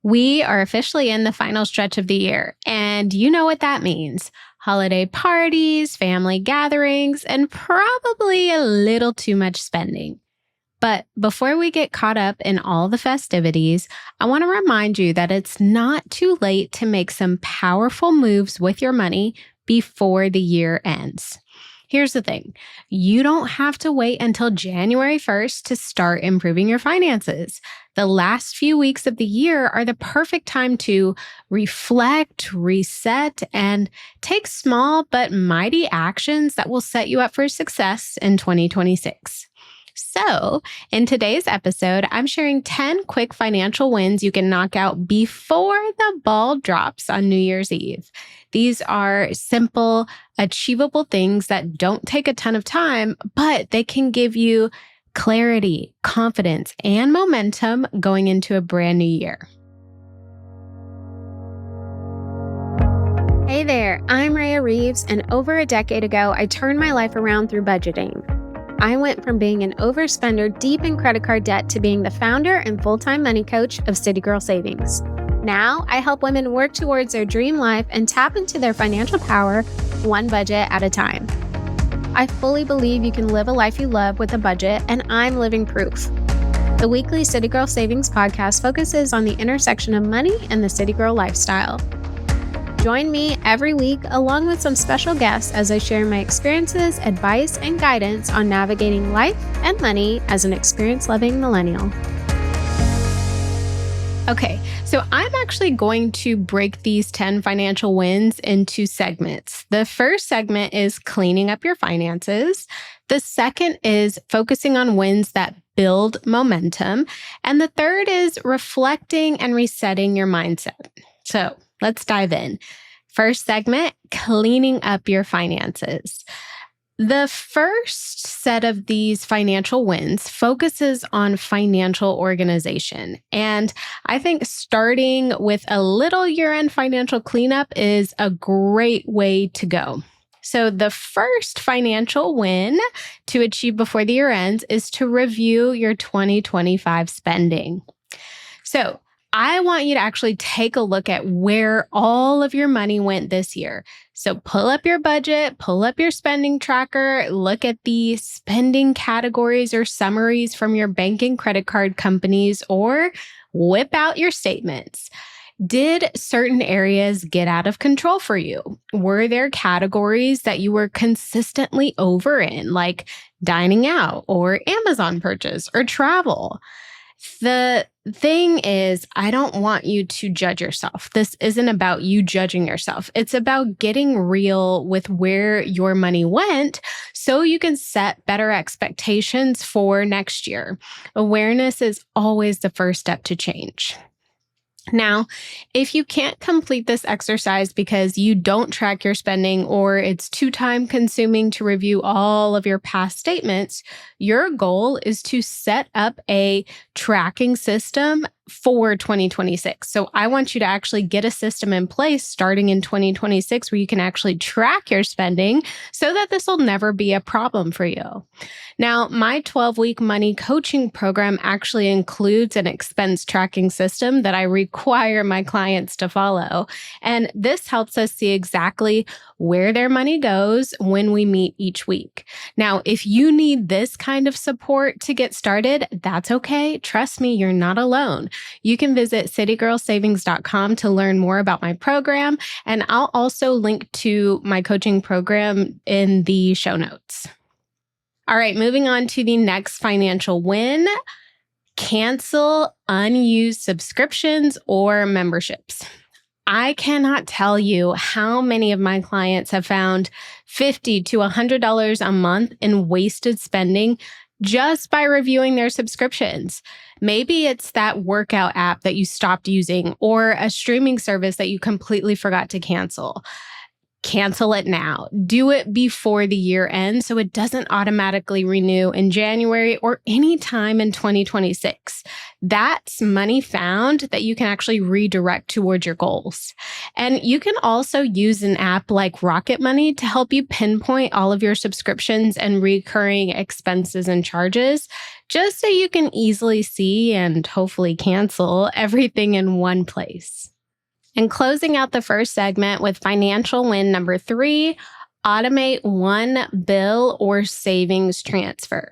We are officially in the final stretch of the year, and you know what that means. Holiday parties, family gatherings, and probably a little too much spending. But before we get caught up in all the festivities, I want to remind you that it's not too late to make some powerful moves with your money before the year ends. Here's the thing. You don't have to wait until January 1st to start improving your finances. The last few weeks of the year are the perfect time to reflect, reset, and take small but mighty actions that will set you up for success in 2026. So, in today's episode, I'm sharing 10 quick financial wins you can knock out before the ball drops on New Year's Eve. These are simple, achievable things that don't take a ton of time, but they can give you clarity, confidence, and momentum going into a brand new year. Hey there, I'm Rhea Reeves, and over a decade ago, I turned my life around through budgeting. I went from being an overspender deep in credit card debt to being the founder and full-time money coach of City Girl Savings. Now, I help women work towards their dream life and tap into their financial power one budget at a time. I fully believe you can live a life you love with a budget, and I'm living proof. The weekly City Girl Savings podcast focuses on the intersection of money and the City Girl lifestyle. Join me every week along with some special guests as I share my experiences, advice, and guidance on navigating life and money as an experience-loving millennial. Okay, so I'm actually going to break these 10 financial wins into segments. The first segment is cleaning up your finances. The second is focusing on wins that build momentum. And the third is reflecting and resetting your mindset. So let's dive in. First segment, cleaning up your finances. The first set of these financial wins focuses on financial organization. And I think starting with a little year-end financial cleanup is a great way to go. So the first financial win to achieve before the year ends is to review your 2025 spending. So I want you to actually take a look at where all of your money went this year. So pull up your budget, pull up your spending tracker, look at the spending categories or summaries from your bank and credit card companies, or whip out your statements. Did certain areas get out of control for you? Were there categories that you were consistently over in, like dining out or Amazon purchase or travel? The thing is, I don't want you to judge yourself. This isn't about you judging yourself. It's about getting real with where your money went so you can set better expectations for next year. Awareness is always the first step to change. Now, if you can't complete this exercise because you don't track your spending or it's too time consuming to review all of your past statements, your goal is to set up a tracking system for 2026. So I want you to actually get a system in place starting in 2026 where you can actually track your spending so that this will never be a problem for you. Now, my 12-week money coaching program actually includes an expense tracking system that I require my clients to follow. And this helps us see exactly where their money goes when we meet each week. Now, if you need this kind of support to get started, that's okay. Trust me, you're not alone. You can visit citygirlsavings.com to learn more about my program, and I'll also link to my coaching program in the show notes. All right, moving on to the next financial win. Cancel unused subscriptions or memberships. I cannot tell you how many of my clients have found $50 to $100 a month in wasted spending just by reviewing their subscriptions. Maybe it's that workout app that you stopped using or a streaming service that you completely forgot to cancel. cancel it now. Do it before the year ends so it doesn't automatically renew in January or any time in 2026. That's money found that you can actually redirect towards your goals. And you can also use an app like Rocket Money to help you pinpoint all of your subscriptions and recurring expenses and charges, just so you can easily see and hopefully cancel everything in one place. And closing out the first segment with financial win number 3, automate one bill or savings transfer.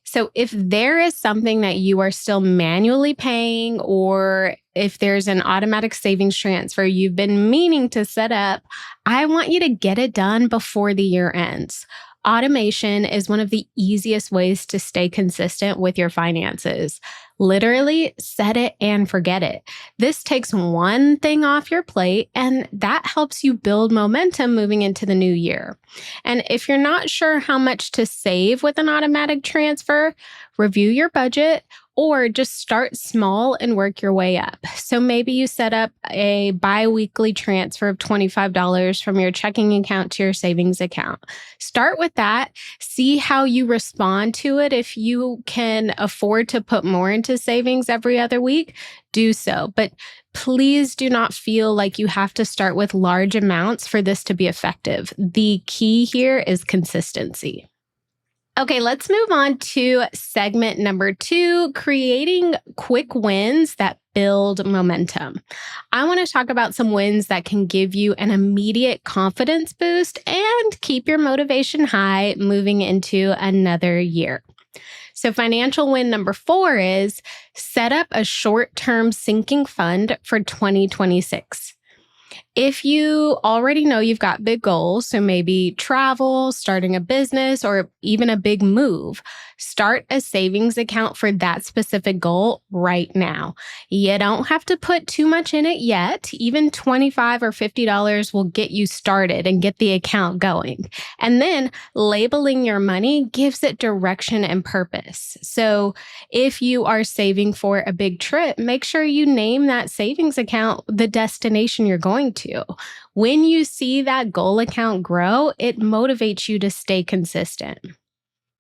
So if there is something that you are still manually paying, or if there's an automatic savings transfer you've been meaning to set up, I want you to get it done before the year ends. Automation is one of the easiest ways to stay consistent with your finances. Literally, set it and forget it. This takes one thing off your plate, and that helps you build momentum moving into the new year. And if you're not sure how much to save with an automatic transfer, review your budget or just start small and work your way up. So maybe you set up a bi-weekly transfer of $25 from your checking account to your savings account. Start with that. See how you respond to it. If you can afford to put more into savings every other week, do so. But please do not feel like you have to start with large amounts for this to be effective. The key here is consistency. Okay, let's move on to segment number 2, creating quick wins that build momentum. I want to talk about some wins that can give you an immediate confidence boost and keep your motivation high moving into another year. So financial win number 4 is set up a short-term sinking fund for 2026. If you already know you've got big goals, so maybe travel, starting a business, or even a big move, start a savings account for that specific goal right now. You don't have to put too much in it yet. Even $25 or $50 will get you started and get the account going. And then labeling your money gives it direction and purpose. So if you are saving for a big trip, make sure you name that savings account the destination you're going to. When you see that goal account grow, it motivates you to stay consistent.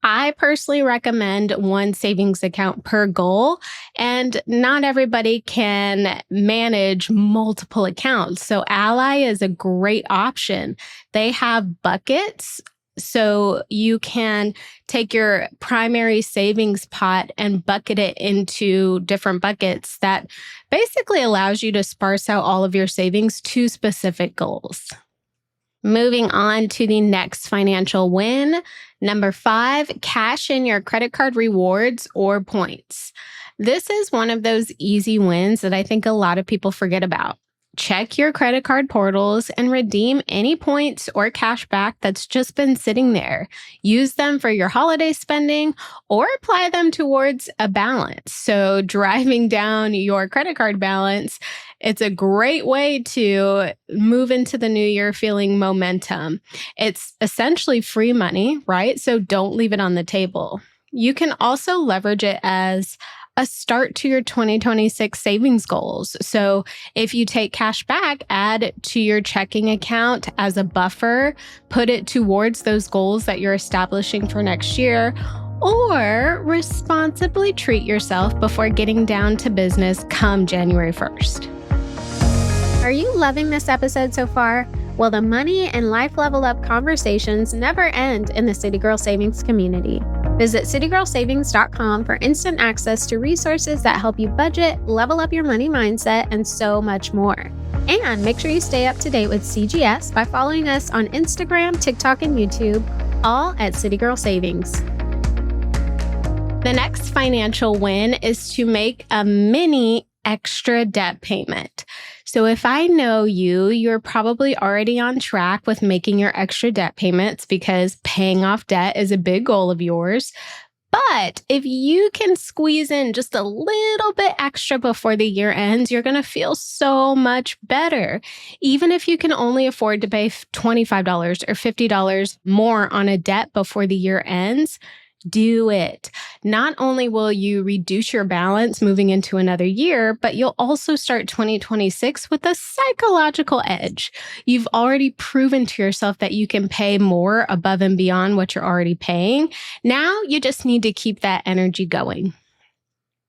I personally recommend one savings account per goal, and not everybody can manage multiple accounts. So Ally is a great option. They have buckets. So you can take your primary savings pot and bucket it into different buckets that basically allows you to sparse out all of your savings to specific goals. Moving on to the next financial win. Number 5, cash in your credit card rewards or points. This is one of those easy wins that I think a lot of people forget about. Check your credit card portals and redeem any points or cash back that's just been sitting there. Use them for your holiday spending or apply them towards a balance. So driving down your credit card balance, it's a great way to move into the new year feeling momentum. It's essentially free money, right? So don't leave it on the table. You can also leverage it as a start to your 2026 savings goals. So if you take cash back, add it to your checking account as a buffer, put it towards those goals that you're establishing for next year, or responsibly treat yourself before getting down to business come January 1st. Are you loving this episode so far? Well, the money and life level up conversations never end in the City Girl Savings community. Visit citygirlsavings.com for instant access to resources that help you budget, level up your money mindset, and so much more. And make sure you stay up to date with CGS by following us on Instagram, TikTok, and YouTube, all at City Girl Savings. The next financial win is to make a mini extra debt payment. So if I know you, you're probably already on track with making your extra debt payments because paying off debt is a big goal of yours. But if you can squeeze in just a little bit extra before the year ends, you're going to feel so much better. Even if you can only afford to pay $25 or $50 more on a debt before the year ends, Do it. Not only will you reduce your balance moving into another year, but you'll also start 2026 with a psychological edge. You've already proven to yourself that you can pay more above and beyond what you're already paying. Now you just need to keep that energy going.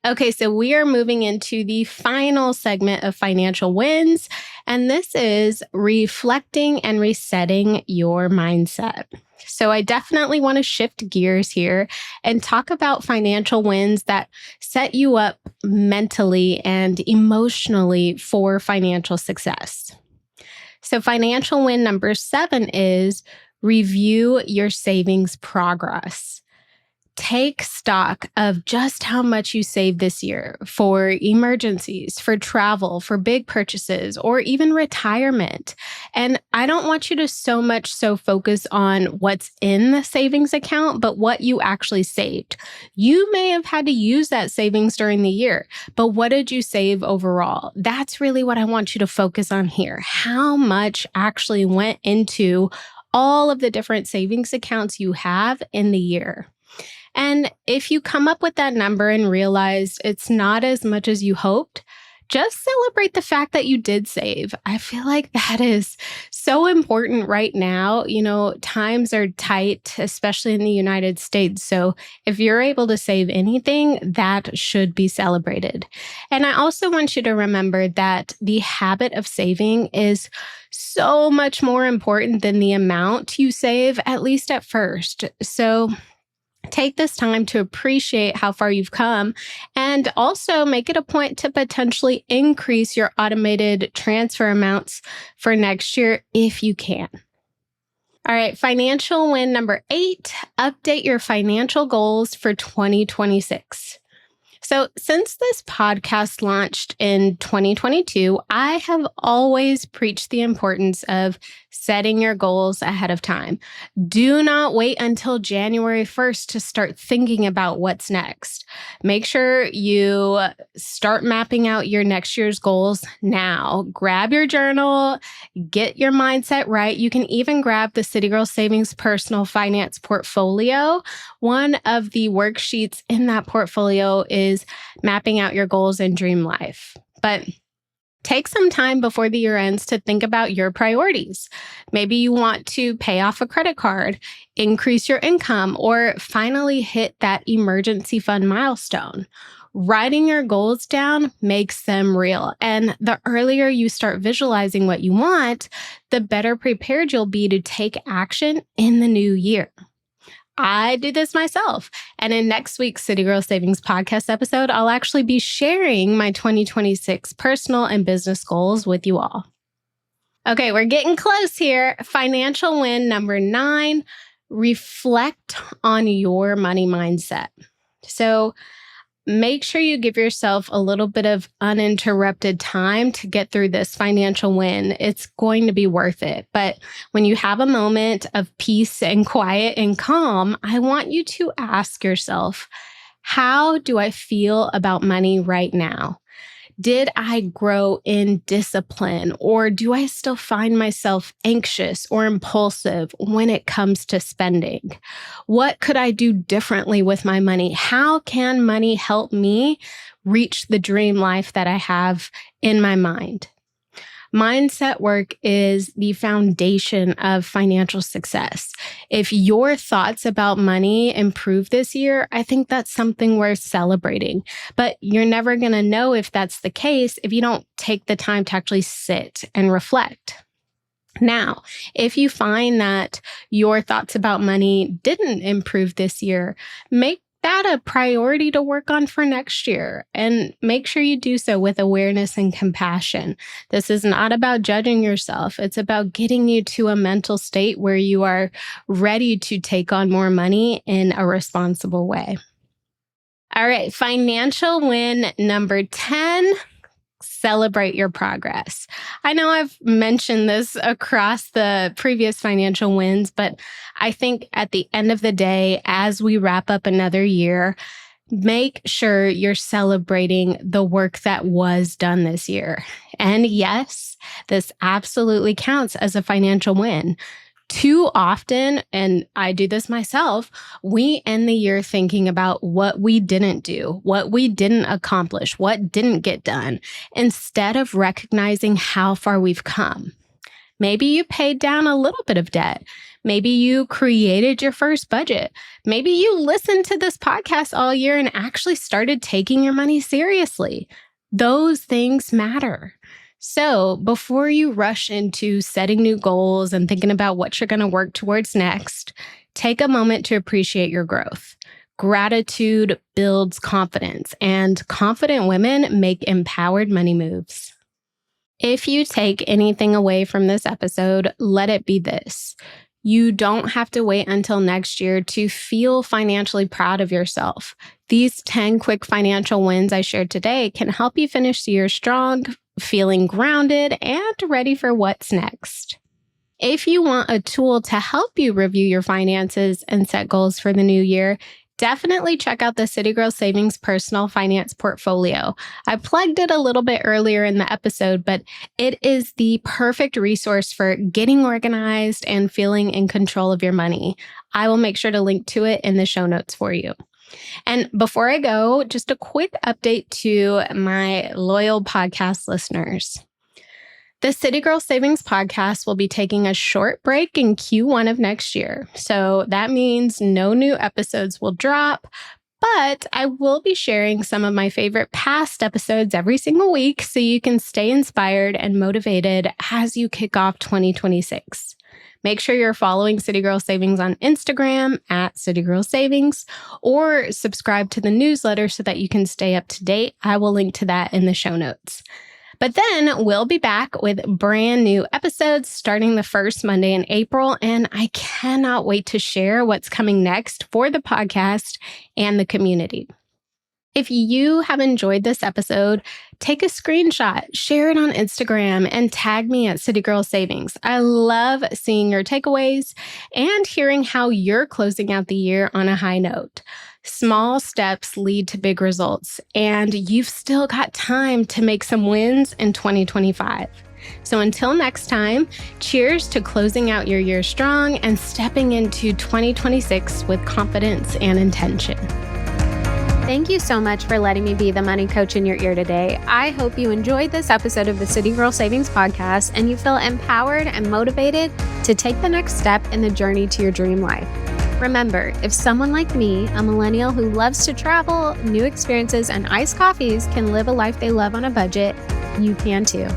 Okay, so we are moving into the final segment of financial wins, and this is reflecting and resetting your mindset. So I definitely want to shift gears here and talk about financial wins that set you up mentally and emotionally for financial success. So financial win number 7 is review your savings progress. Take stock of just how much you saved this year for emergencies, for travel, for big purchases, or even retirement. And I don't want you to so focus on what's in the savings account, but what you actually saved. You may have had to use that savings during the year, but what did you save overall? That's really what I want you to focus on here. How much actually went into all of the different savings accounts you have in the year? And if you come up with that number and realize it's not as much as you hoped, just celebrate the fact that you did save. I feel like that is so important right now. Times are tight, especially in the United States. So if you're able to save anything, that should be celebrated. And I also want you to remember that the habit of saving is so much more important than the amount you save, at least at first. So take this time to appreciate how far you've come and also make it a point to potentially increase your automated transfer amounts for next year if you can. All right, financial win number 8, update your financial goals for 2026. So since this podcast launched in 2022, I have always preached the importance of setting your goals ahead of time. Do not wait until January 1st to start thinking about what's next. Make sure you start mapping out your next year's goals now. Grab your journal, get your mindset right. You can even grab the City Girl Savings Personal Finance Portfolio. One of the worksheets in that portfolio is mapping out your goals and dream life. But take some time before the year ends to think about your priorities. Maybe you want to pay off a credit card, increase your income, or finally hit that emergency fund milestone. Writing your goals down makes them real. And the earlier you start visualizing what you want, the better prepared you'll be to take action in the new year. I do this myself. And in next week's City Girl Savings podcast episode, I'll actually be sharing my 2026 personal and business goals with you all. Okay, we're getting close here. Financial win number 9, reflect on your money mindset. So make sure you give yourself a little bit of uninterrupted time to get through this financial win. It's going to be worth it. But when you have a moment of peace and quiet and calm, I want you to ask yourself, how do I feel about money right now? Did I grow in discipline, or do I still find myself anxious or impulsive when it comes to spending? What could I do differently with my money? How can money help me reach the dream life that I have in my mind? Mindset work is the foundation of financial success. If your thoughts about money improve this year, I think that's something worth celebrating. But you're never going to know if that's the case if you don't take the time to actually sit and reflect. Now, if you find that your thoughts about money didn't improve this year, make that a priority to work on for next year, and make sure you do so with awareness and compassion. This is not about judging yourself. It's about getting you to a mental state where you are ready to take on more money in a responsible way. All right, financial win number 10. Celebrate your progress. I know I've mentioned this across the previous financial wins, but I think at the end of the day, as we wrap up another year, make sure you're celebrating the work that was done this year. And yes, this absolutely counts as a financial win. Too often, and I do this myself, we end the year thinking about what we didn't do, what we didn't accomplish, what didn't get done, instead of recognizing how far we've come. Maybe you paid down a little bit of debt. Maybe you created your first budget. Maybe you listened to this podcast all year and actually started taking your money seriously. Those things matter. So before you rush into setting new goals and thinking about what you're going to work towards next, take a moment to appreciate your growth. Gratitude builds confidence, and confident women make empowered money moves. If you take anything away from this episode, let it be this. You don't have to wait until next year to feel financially proud of yourself. These 10 quick financial wins I shared today can help you finish the year strong, feeling grounded, and ready for what's next. If you want a tool to help you review your finances and set goals for the new year, definitely check out the City Girl Savings Personal Finance Portfolio. I plugged it a little bit earlier in the episode, but it is the perfect resource for getting organized and feeling in control of your money. I will make sure to link to it in the show notes for you. And before I go, just a quick update to my loyal podcast listeners. The City Girl Savings Podcast will be taking a short break in Q1 of next year. So that means no new episodes will drop, but I will be sharing some of my favorite past episodes every single week so you can stay inspired and motivated as you kick off 2026. Make sure you're following City Girl Savings on Instagram at City Girl Savings, or subscribe to the newsletter so that you can stay up to date. I will link to that in the show notes. But then we'll be back with brand new episodes starting the first Monday in April, and I cannot wait to share what's coming next for the podcast and the community. If you have enjoyed this episode, take a screenshot, share it on Instagram, and tag me at City Girl Savings. I love seeing your takeaways and hearing how you're closing out the year on a high note. Small steps lead to big results, and you've still got time to make some wins in 2025. So until next time, cheers to closing out your year strong and stepping into 2026 with confidence and intention. Thank you so much for letting me be the money coach in your ear today. I hope you enjoyed this episode of the City Girl Savings Podcast and you feel empowered and motivated to take the next step in the journey to your dream life. Remember, if someone like me, a millennial who loves to travel, new experiences, and iced coffees can live a life they love on a budget, you can too.